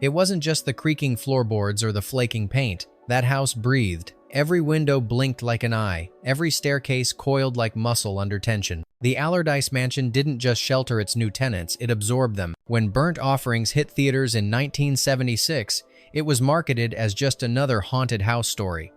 It wasn't just the creaking floorboards or the flaking paint. That house breathed. Every window blinked like an eye. Every staircase coiled like muscle under tension. The Allardyce mansion didn't just shelter its new tenants, it absorbed them. When Burnt Offerings hit theaters in 1976, it was marketed as just another haunted house story.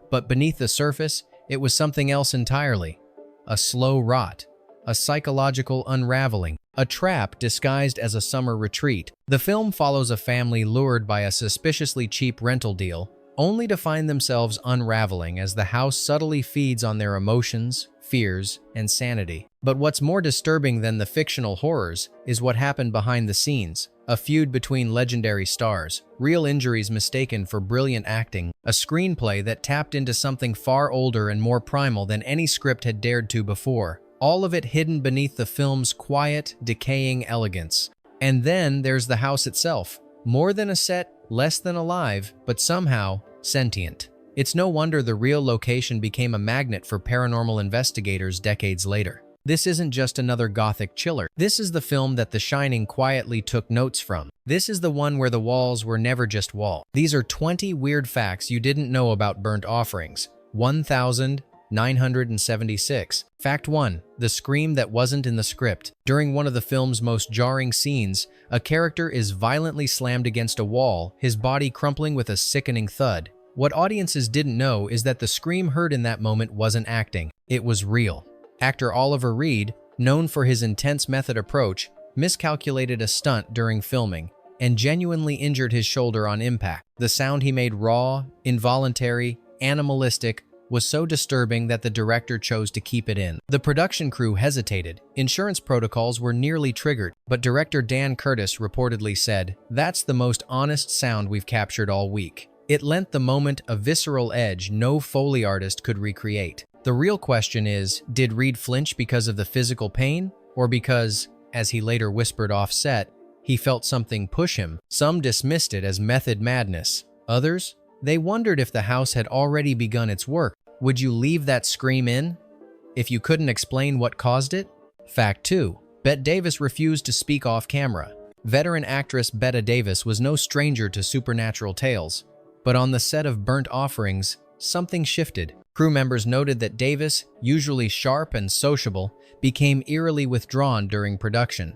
But beneath the surface, it was something else entirely. A slow rot. A psychological unraveling. A trap disguised as a summer retreat. The film follows a family lured by a suspiciously cheap rental deal, only to find themselves unraveling as the house subtly feeds on their emotions, fears, and sanity. But what's more disturbing than the fictional horrors is what happened behind the scenes. A feud between legendary stars, real injuries mistaken for brilliant acting, a screenplay that tapped into something far older and more primal than any script had dared to before. All of it hidden beneath the film's quiet, decaying elegance. And then there's the house itself. More than a set, less than alive, but somehow sentient. It's no wonder the real location became a magnet for paranormal investigators decades later. This isn't just another gothic chiller. This is the film that The Shining quietly took notes from. This is the one where the walls were never just walls. These are 20 weird facts you didn't know about Burnt Offerings. 1976. Fact 1. The scream that wasn't in the script. During one of the film's most jarring scenes, a character is violently slammed against a wall, his body crumpling with a sickening thud. What audiences didn't know is that the scream heard in that moment wasn't acting. It was real. Actor Oliver Reed, known for his intense method approach, miscalculated a stunt during filming and genuinely injured his shoulder on impact. The sound he made raw, involuntary, animalistic, was so disturbing that the director chose to keep it in. The production crew hesitated. Insurance protocols were nearly triggered, but director Dan Curtis reportedly said, "That's the most honest sound we've captured all week." It lent the moment a visceral edge no Foley artist could recreate. The real question is, did Reed flinch because of the physical pain, or because, as he later whispered off-set, he felt something push him? Some dismissed it as method madness. Others? They wondered if the house had already begun its work. Would you leave that scream in if you couldn't explain what caused it? Fact 2. Bette Davis refused to speak off camera. Veteran actress Bette Davis was no stranger to supernatural tales, but on the set of Burnt Offerings, something shifted. Crew members noted that Davis, usually sharp and sociable, became eerily withdrawn during production.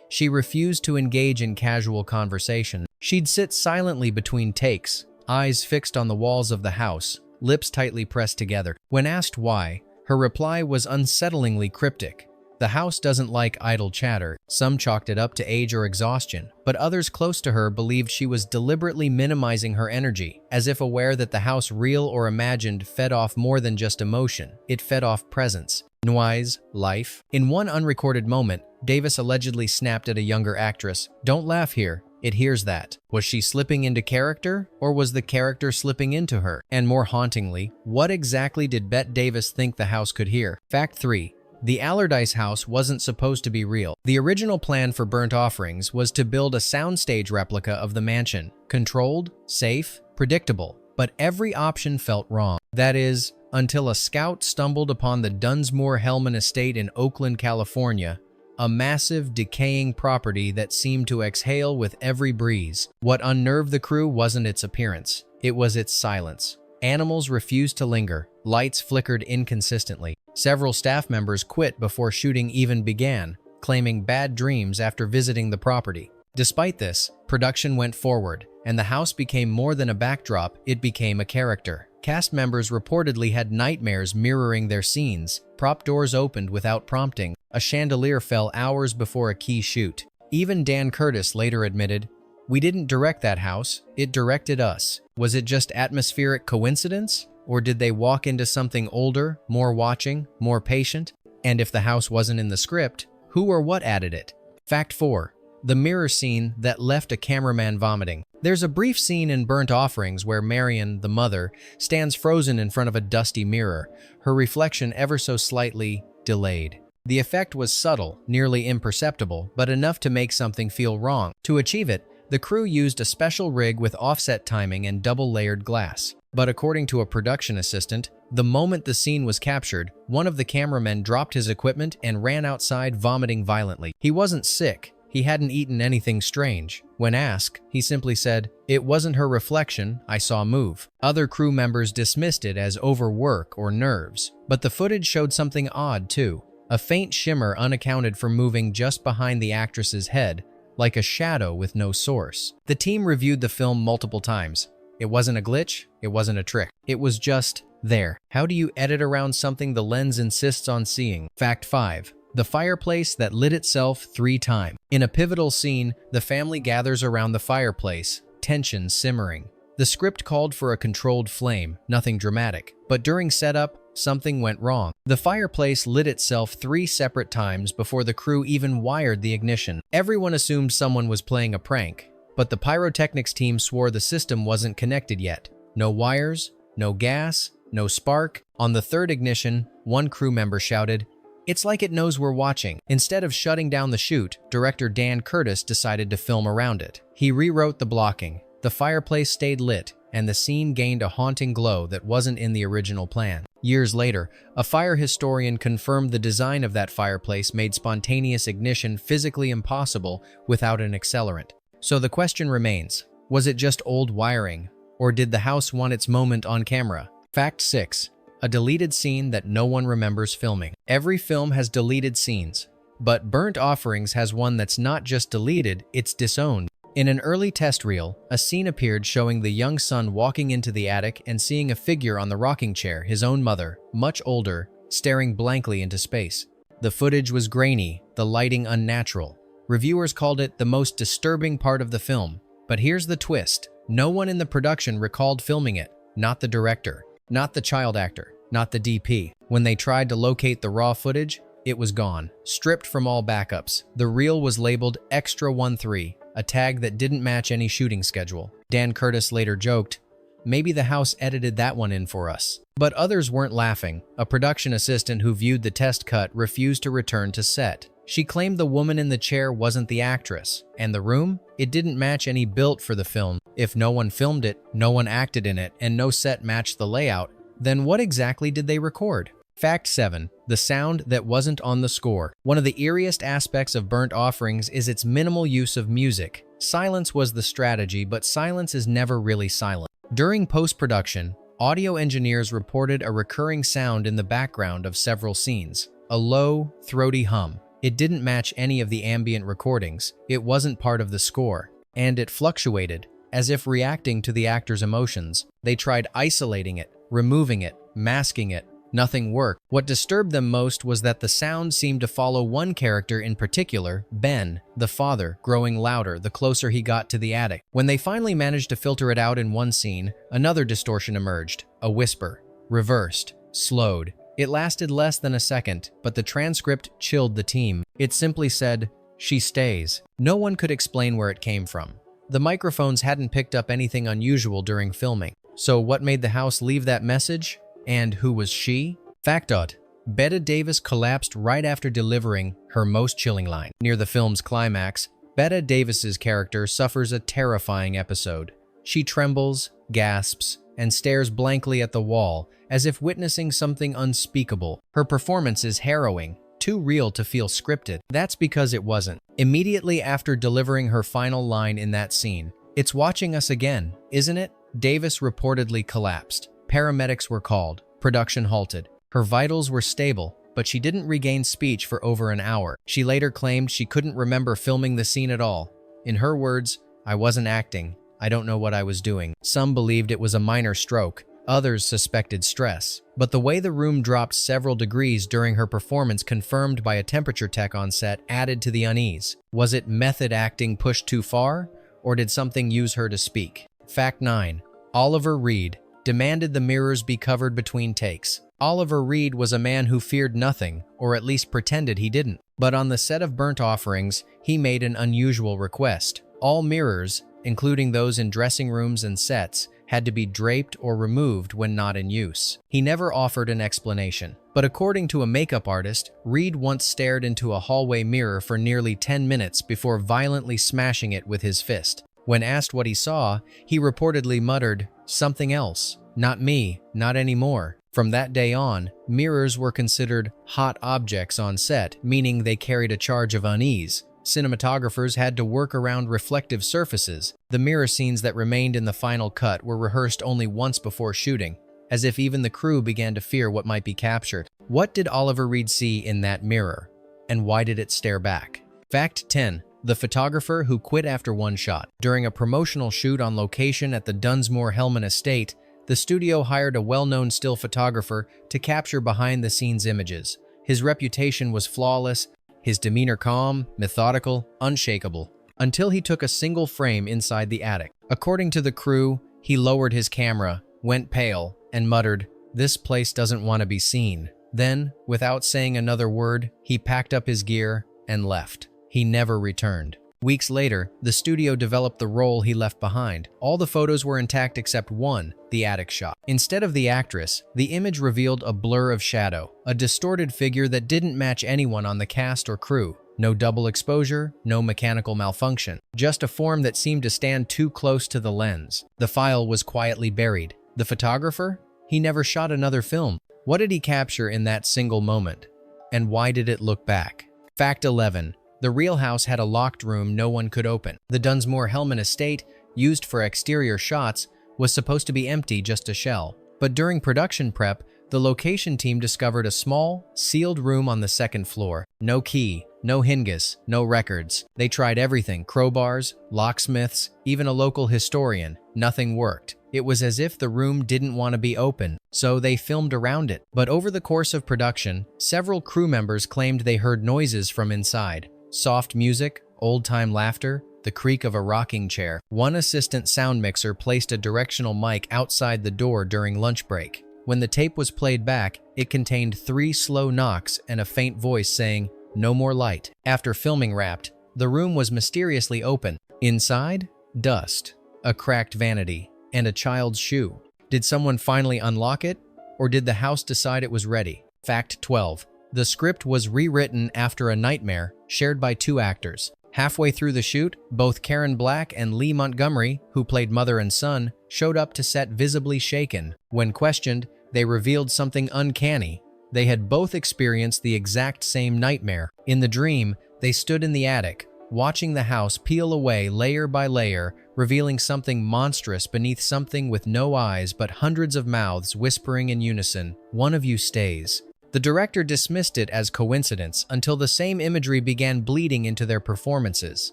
She refused to engage in casual conversation. She'd sit silently between takes, eyes fixed on the walls of the house, lips tightly pressed together. When asked why, her reply was unsettlingly cryptic. The house doesn't like idle chatter. Some chalked it up to age or exhaustion, but others close to her believed she was deliberately minimizing her energy, as if aware that the house, real or imagined, fed off more than just emotion. It fed off presence, noise, life. In one unrecorded moment, Davis allegedly snapped at a younger actress, "Don't laugh here. It hears that." Was she slipping into character, or was the character slipping into her? And more hauntingly, what exactly did Bette Davis think the house could hear? Fact 3. The Allardyce house wasn't supposed to be real. The original plan for Burnt Offerings was to build a soundstage replica of the mansion. Controlled, safe, predictable. But every option felt wrong. That is, until a scout stumbled upon the Dunsmore-Hellman estate in Oakland, California, a massive, decaying property that seemed to exhale with every breeze. What unnerved the crew wasn't its appearance. It was its silence. Animals refused to linger. Lights flickered inconsistently. Several staff members quit before shooting even began, claiming bad dreams after visiting the property. Despite this, production went forward, and the house became more than a backdrop, it became a character. Cast members reportedly had nightmares mirroring their scenes. Prop doors opened without prompting. A chandelier fell hours before a key shoot. Even Dan Curtis later admitted, "We didn't direct that house, it directed us." Was it just atmospheric coincidence? Or did they walk into something older, more watching, more patient? And if the house wasn't in the script, who or what added it? Fact 4. The mirror scene that left a cameraman vomiting. There's a brief scene in Burnt Offerings where Marion, the mother, stands frozen in front of a dusty mirror, her reflection ever so slightly delayed. The effect was subtle, nearly imperceptible, but enough to make something feel wrong. To achieve it, the crew used a special rig with offset timing and double-layered glass. But according to a production assistant, the moment the scene was captured, one of the cameramen dropped his equipment and ran outside vomiting violently. He wasn't sick, He hadn't eaten anything strange. When asked, he simply said, "It wasn't her reflection I saw move." Other crew members dismissed it as overwork or nerves, but the footage showed something odd too. A faint shimmer unaccounted for moving just behind the actress's head, like a shadow with no source. The team reviewed the film multiple times. It wasn't a glitch, it wasn't a trick. It was just there. How do you edit around something the lens insists on seeing? Fact 5. The fireplace that lit itself 3 times. In a pivotal scene, the family gathers around the fireplace, tension simmering. The script called for a controlled flame, nothing dramatic. But during setup, something went wrong. The fireplace lit itself 3 separate times before the crew even wired the ignition. Everyone assumed someone was playing a prank, but the pyrotechnics team swore the system wasn't connected yet. No wires, no gas, no spark. On the 3rd ignition, one crew member shouted, "It's like it knows we're watching." Instead of shutting down the shoot, director Dan Curtis decided to film around it. He rewrote the blocking. The fireplace stayed lit, and the scene gained a haunting glow that wasn't in the original plan. Years later, a fire historian confirmed the design of that fireplace made spontaneous ignition physically impossible without an accelerant. So the question remains, was it just old wiring, or did the house want its moment on camera? Fact 6. A deleted scene that no one remembers filming. Every film has deleted scenes, but Burnt Offerings has one that's not just deleted, it's disowned. In an early test reel, a scene appeared showing the young son walking into the attic and seeing a figure on the rocking chair, his own mother, much older, staring blankly into space. The footage was grainy, the lighting unnatural. Reviewers called it the most disturbing part of the film. But here's the twist. No one in the production recalled filming it, not the director, not the child actor, not the DP. When they tried to locate the raw footage, it was gone, stripped from all backups. The reel was labeled Extra 13, a tag that didn't match any shooting schedule. Dan Curtis later joked, "Maybe the house edited that one in for us." But others weren't laughing. A production assistant who viewed the test cut refused to return to set. She claimed the woman in the chair wasn't the actress, and the room? It didn't match any built for the film. If no one filmed it, no one acted in it, and no set matched the layout, then what exactly did they record? Fact 7. The sound that wasn't on the score. One of the eeriest aspects of Burnt Offerings is its minimal use of music. Silence was the strategy, but silence is never really silent. During post-production, audio engineers reported a recurring sound in the background of several scenes, a low, throaty hum. It didn't match any of the ambient recordings, it wasn't part of the score, and it fluctuated, as if reacting to the actor's emotions. They tried isolating it, removing it, masking it. Nothing worked. What disturbed them most was that the sound seemed to follow one character in particular, Ben, the father, growing louder the closer he got to the attic. When they finally managed to filter it out in one scene, another distortion emerged, a whisper, reversed, slowed. It lasted less than a second, but the transcript chilled the team. It simply said, "She stays." No one could explain where it came from. The microphones hadn't picked up anything unusual during filming. So what made the house leave that message? And who was she? Factoid: Bette Davis collapsed right after delivering her most chilling line. Near the film's climax, Bette Davis's character suffers a terrifying episode. She trembles, gasps, and stares blankly at the wall, as if witnessing something unspeakable. Her performance is harrowing, too real to feel scripted. That's because it wasn't. Immediately after delivering her final line in that scene, "It's watching us again, isn't it?" Davis reportedly collapsed. Paramedics were called. Production halted. Her vitals were stable, but she didn't regain speech for over an hour. She later claimed she couldn't remember filming the scene at all. In her words, "I wasn't acting. I don't know what I was doing." Some believed it was a minor stroke. Others suspected stress. But the way the room dropped several degrees during her performance, confirmed by a temperature tech on set, added to the unease. Was it method acting pushed too far, or did something use her to speak? Fact 9. Oliver Reed demanded the mirrors be covered between takes. Oliver Reed was a man who feared nothing, or at least pretended he didn't. But on the set of Burnt Offerings, he made an unusual request. All mirrors, including those in dressing rooms and sets, had to be draped or removed when not in use. He never offered an explanation. But according to a makeup artist, Reed once stared into a hallway mirror for nearly 10 minutes before violently smashing it with his fist. When asked what he saw, he reportedly muttered, "Something else. Not me. Not anymore." From that day on, mirrors were considered hot objects on set, meaning they carried a charge of unease, Cinematographers had to work around reflective surfaces. The mirror scenes that remained in the final cut were rehearsed only once before shooting, as if even the crew began to fear what might be captured. What did Oliver Reed see in that mirror, and why did it stare back? Fact 10. The photographer who quit after one shot. During a promotional shoot on location at the Dunsmore Hellman estate, the studio hired a well-known still photographer to capture behind-the-scenes images. His reputation was flawless, his demeanor calm, methodical, unshakable, until he took a single frame inside the attic. According to the crew, he lowered his camera, went pale, and muttered, "This place doesn't want to be seen." Then, without saying another word, he packed up his gear and left. He never returned. Weeks later, the studio developed the roll he left behind. All the photos were intact except one, the attic shot. Instead of the actress, the image revealed a blur of shadow, a distorted figure that didn't match anyone on the cast or crew. No double exposure, no mechanical malfunction, just a form that seemed to stand too close to the lens. The file was quietly buried. The photographer? He never shot another film. What did he capture in that single moment? And why did it look back? Fact 11. The real house had a locked room no one could open. The Dunsmore Hellman estate, used for exterior shots, was supposed to be empty, just a shell. But during production prep, the location team discovered a small, sealed room on the second floor. No key, no hinges, no records. They tried everything: crowbars, locksmiths, even a local historian. Nothing worked. It was as if the room didn't want to be open, so they filmed around it. But over the course of production, several crew members claimed they heard noises from inside. Soft music, old-time laughter, the creak of a rocking chair. One assistant sound mixer placed a directional mic outside the door during lunch break. When the tape was played back, it contained 3 slow knocks and a faint voice saying, "No more light." After filming wrapped, the room was mysteriously open. Inside, dust, a cracked vanity, and a child's shoe. Did someone finally unlock it, or did the house decide it was ready? Fact 12. The script was rewritten after a nightmare shared by 2 actors. Halfway through the shoot, both Karen Black and Lee Montgomery, who played mother and son, showed up to set visibly shaken. When questioned, they revealed something uncanny. They had both experienced the exact same nightmare. In the dream, they stood in the attic, watching the house peel away layer by layer, revealing something monstrous beneath something with no eyes but hundreds of mouths whispering in unison, "One of you stays." The director dismissed it as coincidence until the same imagery began bleeding into their performances.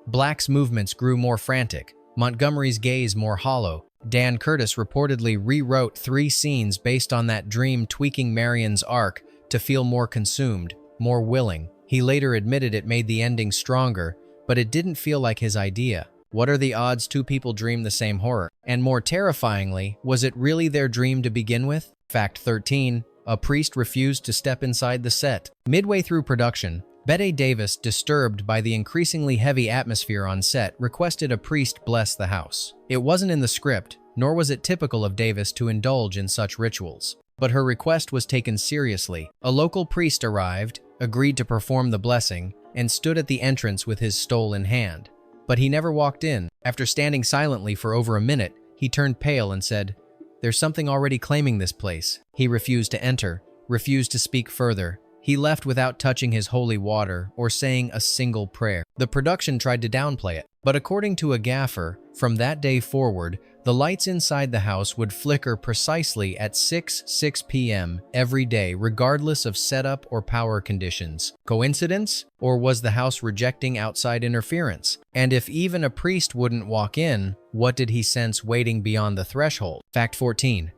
Black's movements grew more frantic, Montgomery's gaze more hollow. Dan Curtis reportedly rewrote 3 scenes based on that dream, tweaking Marion's arc to feel more consumed, more willing. He later admitted it made the ending stronger, but it didn't feel like his idea. What are the odds 2 people dream the same horror? And more terrifyingly, was it really their dream to begin with? Fact 13. A priest refused to step inside the set. Midway through production, Bette Davis, disturbed by the increasingly heavy atmosphere on set, requested a priest bless the house. It wasn't in the script, nor was it typical of Davis to indulge in such rituals. But her request was taken seriously. A local priest arrived, agreed to perform the blessing, and stood at the entrance with his stole in hand. But he never walked in. After standing silently for over a minute, he turned pale and said, "There's something already claiming this place." He refused to enter, refused to speak further. He left without touching his holy water or saying a single prayer. The production tried to downplay it, but according to a gaffer, from that day forward, the lights inside the house would flicker precisely at 6 p.m. every day, regardless of setup or power conditions. Coincidence? Or was the house rejecting outside interference? And if even a priest wouldn't walk in, what did he sense waiting beyond the threshold? Fact 14.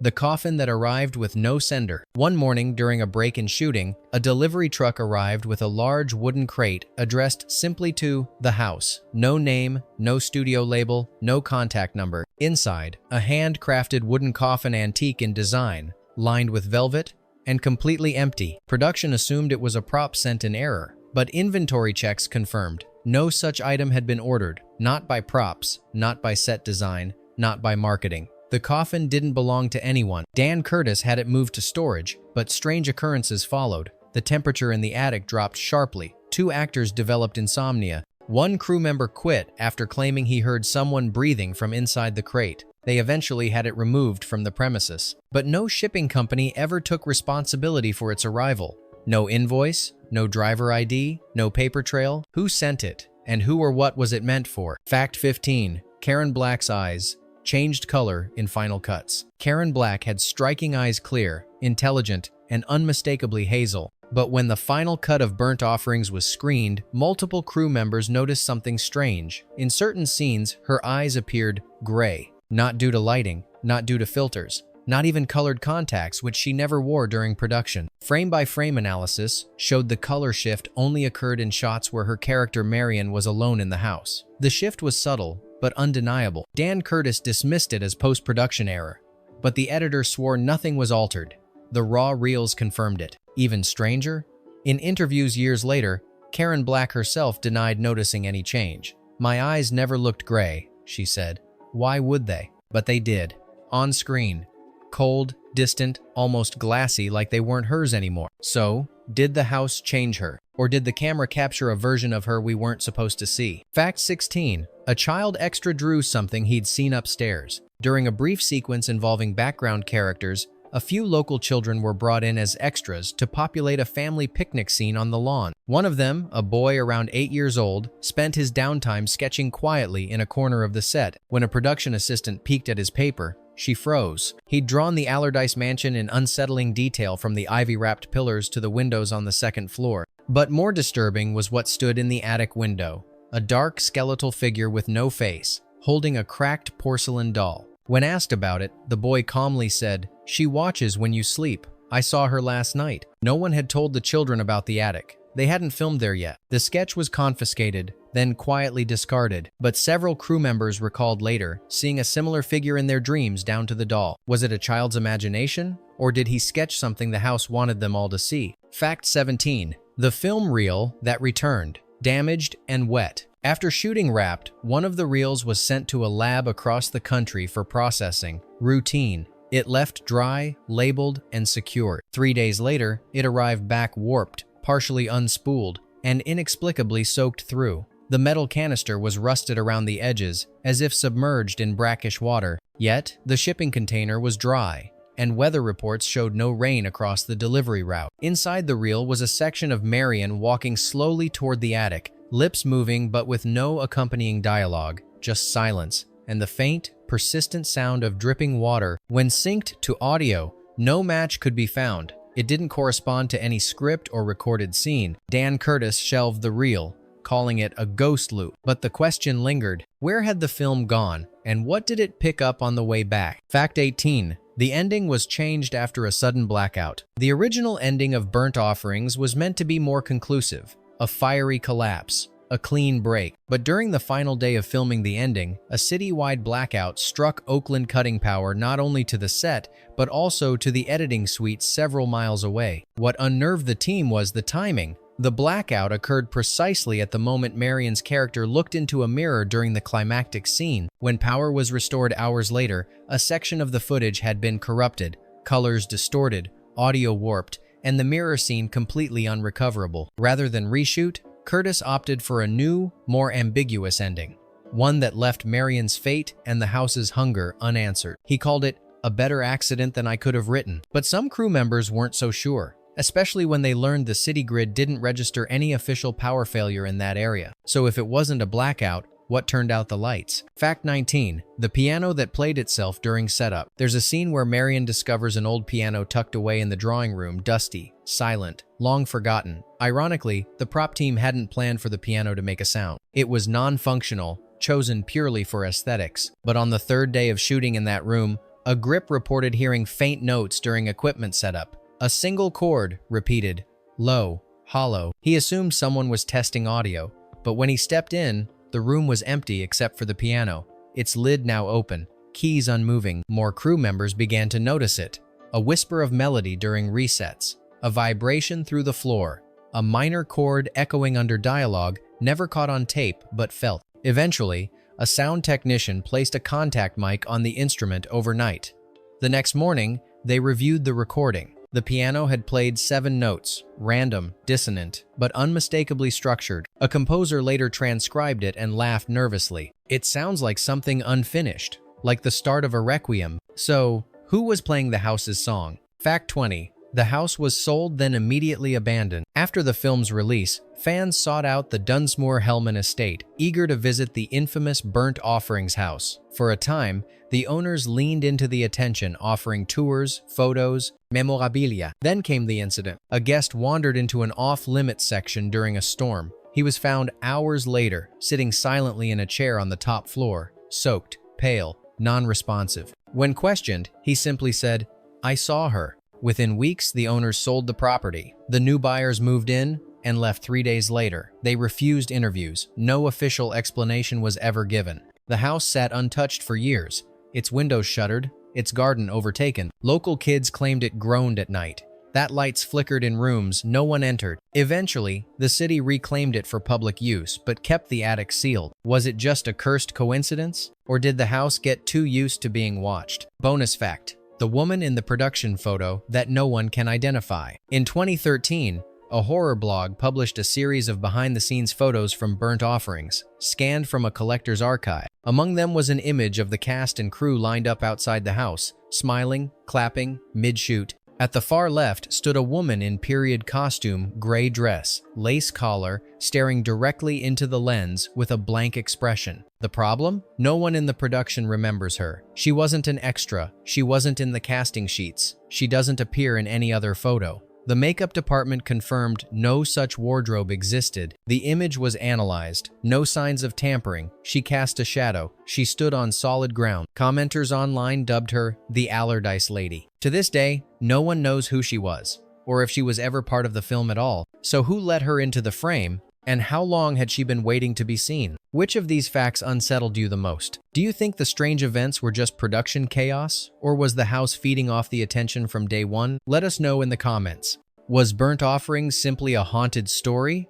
The coffin that arrived with no sender. One morning during a break in shooting, a delivery truck arrived with a large wooden crate addressed simply to the house. No name, no studio label, no contact number. Inside, a handcrafted wooden coffin, antique in design, lined with velvet, and completely empty. Production assumed it was a prop sent in error, but inventory checks confirmed no such item had been ordered, not by props, not by set design, not by marketing. The coffin didn't belong to anyone. Dan Curtis had it moved to storage, but strange occurrences followed. The temperature in the attic dropped sharply. 2 actors developed insomnia. One crew member quit after claiming he heard someone breathing from inside the crate. They eventually had it removed from the premises. But no shipping company ever took responsibility for its arrival. No invoice, no driver ID, no paper trail. Who sent it? And who or what was it meant for? Fact 15. Karen Black's eyes changed color in final cuts. Karen Black had striking eyes, clear, intelligent, and unmistakably hazel. But when the final cut of Burnt Offerings was screened, multiple crew members noticed something strange. In certain scenes, her eyes appeared gray, not due to lighting, not due to filters, not even colored contacts, which she never wore during production. Frame-by-frame analysis showed the color shift only occurred in shots where her character Marion was alone in the house. The shift was subtle, but undeniable. Dan Curtis dismissed it as post-production error, but the editor swore nothing was altered. The raw reels confirmed it. Even stranger? In interviews years later, Karen Black herself denied noticing any change. "My eyes never looked gray," she said. "Why would they?" But they did. On screen. Cold, distant, almost glassy, like they weren't hers anymore. So, did the house change her? Or did the camera capture a version of her we weren't supposed to see? Fact 16. A child extra drew something he'd seen upstairs. During a brief sequence involving background characters, a few local children were brought in as extras to populate a family picnic scene on the lawn. One of them, a boy around 8 years old, spent his downtime sketching quietly in a corner of the set. When a production assistant peeked at his paper, she froze. He'd drawn the Allardyce mansion in unsettling detail from the ivy-wrapped pillars to the windows on the second floor. But more disturbing was what stood in the attic window. A dark, skeletal figure with no face, holding a cracked porcelain doll. When asked about it, the boy calmly said, "She watches when you sleep. I saw her last night." No one had told the children about the attic. They hadn't filmed there yet. The sketch was confiscated, then quietly discarded, but several crew members recalled later seeing a similar figure in their dreams down to the doll. Was it a child's imagination? Or did he sketch something the house wanted them all to see? Fact 17. The film reel that returned, damaged and wet. After shooting wrapped, one of the reels was sent to a lab across the country for processing. Routine. It left dry, labeled, and secured. 3 days later, it arrived back warped, partially unspooled, and inexplicably soaked through. The metal canister was rusted around the edges, as if submerged in brackish water. Yet, the shipping container was dry, and weather reports showed no rain across the delivery route. Inside the reel was a section of Marion walking slowly toward the attic, lips moving but with no accompanying dialogue, just silence, and the faint, persistent sound of dripping water. When synced to audio, no match could be found. It didn't correspond to any script or recorded scene. Dan Curtis shelved the reel, calling it a ghost loop. But the question lingered. Where had the film gone, and what did it pick up on the way back? Fact 18. The ending was changed after a sudden blackout. The original ending of Burnt Offerings was meant to be more conclusive. A fiery collapse, a clean break. But during the final day of filming the ending, a city-wide blackout struck Oakland cutting power not only to the set, but also to the editing suite several miles away. What unnerved the team was the timing. The blackout occurred precisely at the moment Marion's character looked into a mirror during the climactic scene. When power was restored hours later, a section of the footage had been corrupted, colors distorted, audio warped, and the mirror scene completely unrecoverable. Rather than reshoot, Curtis opted for a new, more ambiguous ending, one that left Marion's fate and the house's hunger unanswered. He called it a better accident than I could have written. But some crew members weren't so sure, especially when they learned the city grid didn't register any official power failure in that area. So if it wasn't a blackout, what turned out the lights? Fact 19. The piano that played itself during setup. There's a scene where Marion discovers an old piano tucked away in the drawing room, dusty, silent, long forgotten. Ironically, the prop team hadn't planned for the piano to make a sound. It was non-functional, chosen purely for aesthetics. But on the third day of shooting in that room, a grip reported hearing faint notes during equipment setup. A single chord, repeated, low, hollow. He assumed someone was testing audio, but when he stepped in, the room was empty except for the piano, its lid now open, keys unmoving. More crew members began to notice it. A whisper of melody during resets, a vibration through the floor, a minor chord echoing under dialogue never caught on tape but felt. Eventually, a sound technician placed a contact mic on the instrument overnight. The next morning, they reviewed the recording. The piano had played 7 notes, random, dissonant, but unmistakably structured. A composer later transcribed it and laughed nervously. It sounds like something unfinished, like the start of a requiem. So, who was playing the house's song? Fact 20. The house was sold, then immediately abandoned. After the film's release, fans sought out the Dunsmuir-Hellman estate, eager to visit the infamous Burnt Offerings house. For a time, the owners leaned into the attention, offering tours, photos, memorabilia. Then came the incident. A guest wandered into an off-limits section during a storm. He was found hours later, sitting silently in a chair on the top floor, soaked, pale, non-responsive. When questioned, he simply said, "I saw her." Within weeks, the owners sold the property. The new buyers moved in and left 3 days later. They refused interviews. No official explanation was ever given. The house sat untouched for years, its windows shuttered, its garden overtaken. Local kids claimed it groaned at night, that lights flickered in rooms no one entered. Eventually, the city reclaimed it for public use, but kept the attic sealed. Was it just a cursed coincidence? Or did the house get too used to being watched? Bonus fact: the woman in the production photo that no one can identify. In 2013, a horror blog published a series of behind-the-scenes photos from Burnt Offerings, scanned from a collector's archive. Among them was an image of the cast and crew lined up outside the house, smiling, clapping, mid-shoot. At the far left stood a woman in period costume, gray dress, lace collar, staring directly into the lens with a blank expression. The problem? No one in the production remembers her. She wasn't an extra. She wasn't in the casting sheets. She doesn't appear in any other photo. The makeup department confirmed no such wardrobe existed. The image was analyzed. No signs of tampering. She cast a shadow. She stood on solid ground. Commenters online dubbed her the Allardyce Lady. To this day, no one knows who she was, or if she was ever part of the film at all. So who let her into the frame, and how long had she been waiting to be seen? Which of these facts unsettled you the most? Do you think the strange events were just production chaos, or was the house feeding off the attention from day one? Let us know in the comments. Was Burnt Offerings simply a haunted story,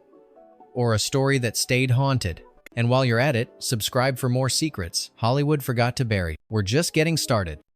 or a story that stayed haunted? And while you're at it, subscribe for more secrets Hollywood forgot to bury. We're just getting started.